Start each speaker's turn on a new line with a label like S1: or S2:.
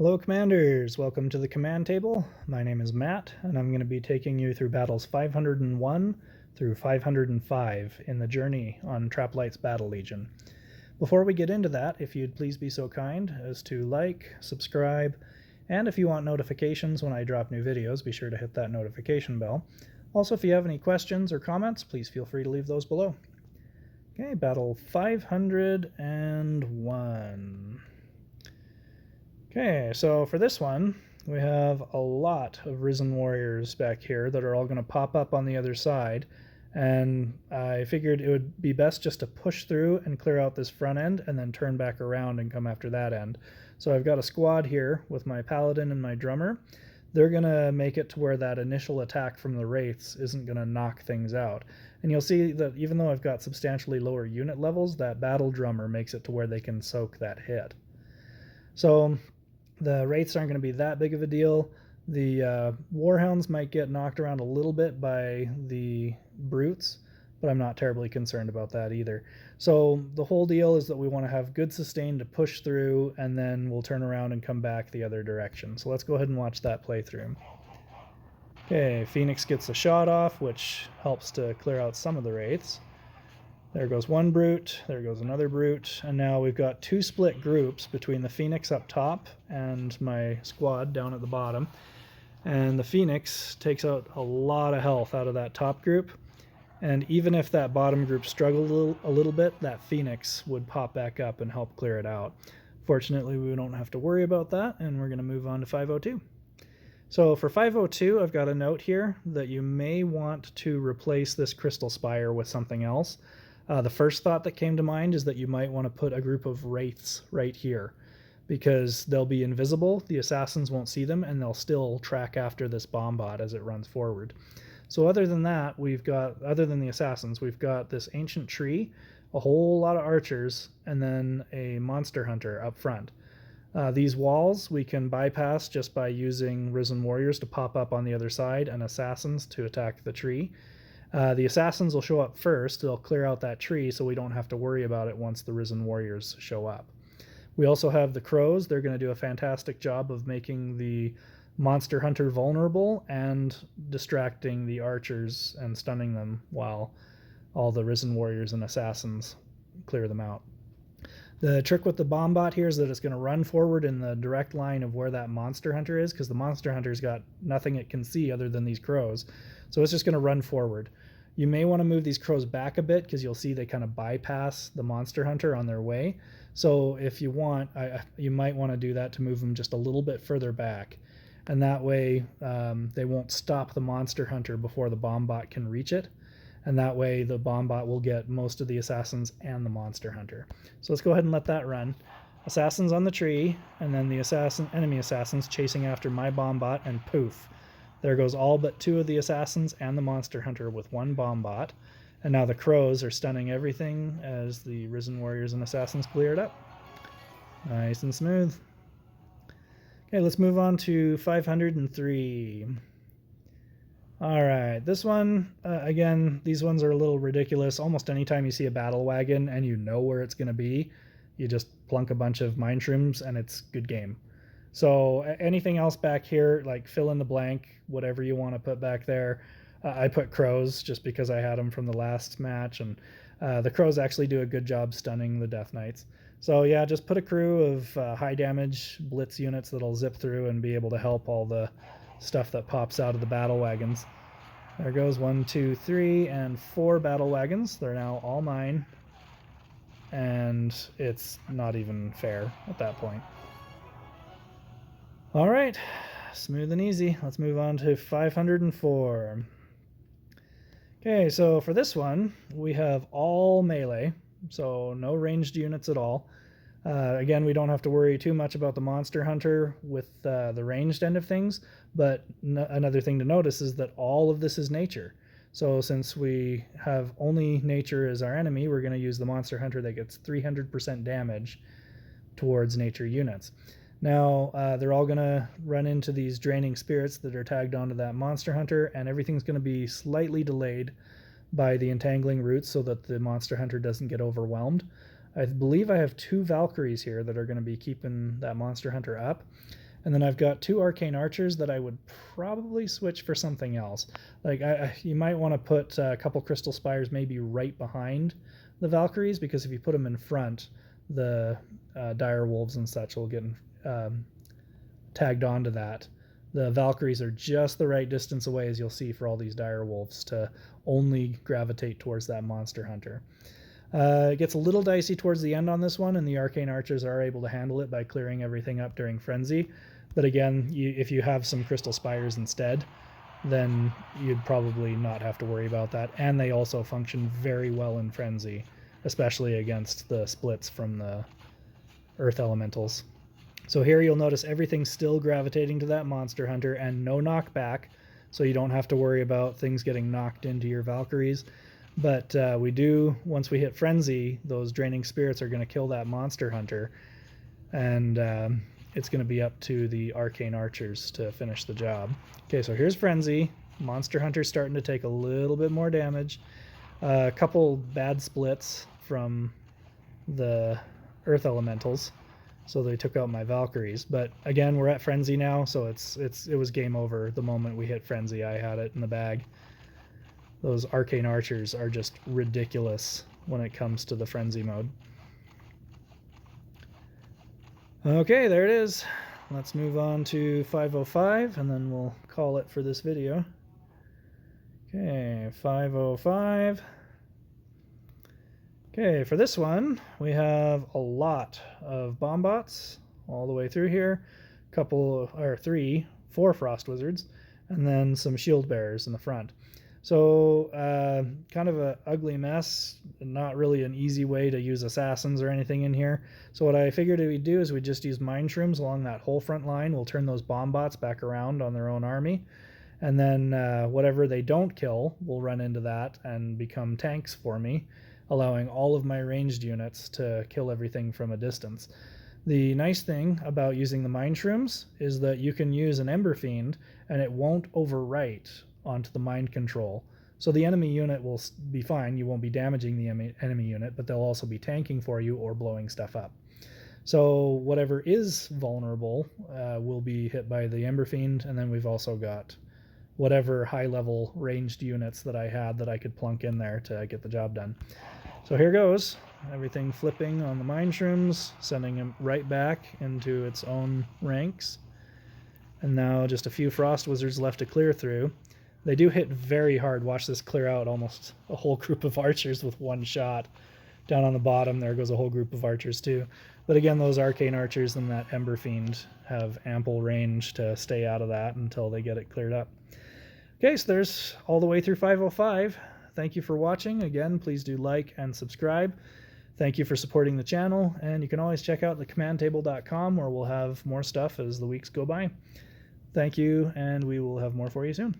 S1: Hello Commanders, welcome to the command table. My name is Matt and I'm going to be taking you through battles 501 through 505 in the journey on Traplight's Battle Legion. Before we get into that, if you'd please be so kind as to like, subscribe, and if you want notifications when I drop new videos, be sure to hit that notification bell. Also, if you have any questions or comments, please feel free to leave those below. Okay, battle 501. Okay, so for this one, we have a lot of Risen Warriors back here that are all going to pop up on the other side, and I figured it would be best just to push through and clear out this front end and then turn back around and come after that end. So I've got a squad here with my Paladin and my Drummer. They're going to make it to where that initial attack from the Wraiths isn't going to knock things out. And you'll see that even though I've got substantially lower unit levels, that Battle Drummer makes it to where they can soak that hit. So the Wraiths aren't going to be that big of a deal. The Warhounds might get knocked around a little bit by the Brutes, but I'm not terribly concerned about that either. So the whole deal is that we want to have good sustain to push through, and then we'll turn around and come back the other direction. So let's go ahead and watch that playthrough. Okay, Phoenix gets a shot off, which helps to clear out some of the Wraiths. There goes one Brute, there goes another Brute, and now we've got two split groups between the Phoenix up top and my squad down at the bottom. And the Phoenix takes out a lot of health out of that top group, and even if that bottom group struggled a little bit, that Phoenix would pop back up and help clear it out. Fortunately, we don't have to worry about that, and we're going to move on to 502. So for 502, I've got a note here that you may want to replace this Crystal Spire with something else. The first thought that came to mind is that you might want to put a group of Wraiths right here, because they'll be invisible, the assassins won't see them, and they'll still track after this Bombot as it runs forward. So other than that, other than the assassins, we've got this ancient tree, a whole lot of archers, and then a monster hunter up front. These walls we can bypass just by using Risen Warriors to pop up on the other side and assassins to attack the tree. The assassins will show up first. They'll clear out that tree so we don't have to worry about it once the Risen Warriors show up. We also have the crows. They're going to do a fantastic job of making the monster hunter vulnerable and distracting the archers and stunning them while all the Risen Warriors and assassins clear them out. The trick with the Bombot here is that it's going to run forward in the direct line of where that monster hunter is, because the monster hunter's got nothing it can see other than these crows. So it's just going to run forward. You may want to move these crows back a bit because you'll see they kind of bypass the monster hunter on their way. So if you want, you might want to do that to move them just a little bit further back. And that way they won't stop the monster hunter before the Bombot can reach it. And that way the Bombot will get most of the assassins and the monster hunter. So let's go ahead and let that run. Assassins on the tree, and then the enemy assassins chasing after my Bombot, and poof. There goes all but two of the assassins and the monster hunter with one Bombot. And now the crows are stunning everything as the Risen Warriors and assassins clear it up. Nice and smooth. Okay, let's move on to 503. Alright, this one, again, these ones are a little ridiculous. Almost anytime you see a battle wagon and you know where it's going to be, you just plunk a bunch of mine shrooms and it's good game. So anything else back here, like fill in the blank, whatever you want to put back there. I put crows just because I had them from the last match, and the crows actually do a good job stunning the Death Knights. So yeah, just put a crew of high damage blitz units that'll zip through and be able to help all the stuff that pops out of the battle wagons. There goes 1, 2, 3, and 4 battle wagons. They're now all mine, and it's not even fair at that point. All right, smooth and easy. Let's move on to 504. Okay, so for this one, we have all melee, so no ranged units at all. Again, we don't have to worry too much about the monster hunter with the ranged end of things, but another thing to notice is that all of this is nature. So since we have only nature as our enemy, we're going to use the monster hunter that gets 300% damage towards nature units. Now, they're all going to run into these draining spirits that are tagged onto that monster hunter, and everything's going to be slightly delayed by the entangling roots so that the monster hunter doesn't get overwhelmed. I believe I have 2 Valkyries here that are going to be keeping that monster hunter up. And then I've got 2 arcane archers that I would probably switch for something else. Like you might want to put a couple crystal spires maybe right behind the Valkyries, because if you put them in front, the dire wolves and such will get tagged onto that. The Valkyries are just the right distance away, as you'll see, for all these dire wolves to only gravitate towards that monster hunter. It gets a little dicey towards the end on this one, and the arcane archers are able to handle it by clearing everything up during frenzy. But again, if you have some crystal spires instead, then you'd probably not have to worry about that. And they also function very well in frenzy, especially against the splits from the earth elementals. So here you'll notice everything's still gravitating to that monster hunter and no knockback, so you don't have to worry about things getting knocked into your Valkyries. But we do, once we hit frenzy, those draining spirits are going to kill that monster hunter, and it's going to be up to the arcane archers to finish the job. Okay, so here's frenzy. Monster hunter's starting to take a little bit more damage. A couple bad splits from the earth elementals, so they took out my Valkyries. But again, we're at frenzy now, so it was game over the moment we hit frenzy. I had it in the bag. Those arcane archers are just ridiculous when it comes to the frenzy mode. Okay, there it is. Let's move on to 505, and then we'll call it for this video. Okay, 505. Okay, for this one, we have a lot of bomb bots all the way through here. Four frost wizards, and then some shield bearers in the front. So kind of an ugly mess, not really an easy way to use assassins or anything in here. So what I figured we'd do is we'd just use mine shrooms along that whole front line. We'll turn those bomb bots back around on their own army. And then whatever they don't kill will run into that and become tanks for me, allowing all of my ranged units to kill everything from a distance. The nice thing about using the mine shrooms is that you can use an Ember Fiend and it won't overwrite onto the mind control. So the enemy unit will be fine. You won't be damaging the enemy unit, but they'll also be tanking for you or blowing stuff up. So whatever is vulnerable will be hit by the Ember Fiend, and then we've also got whatever high-level ranged units that I had that I could plunk in there to get the job done. So here goes. Everything flipping on the mine shrooms, sending them right back into its own ranks. And now just a few frost wizards left to clear through. They do hit very hard. Watch this clear out almost a whole group of archers with one shot. Down on the bottom, there goes a whole group of archers too. But again, those arcane archers and that Ember Fiend have ample range to stay out of that until they get it cleared up. Okay, so there's all the way through 505. Thank you for watching. Again, please do like and subscribe. Thank you for supporting the channel, and you can always check out thecommandtable.com where we'll have more stuff as the weeks go by. Thank you, and we will have more for you soon.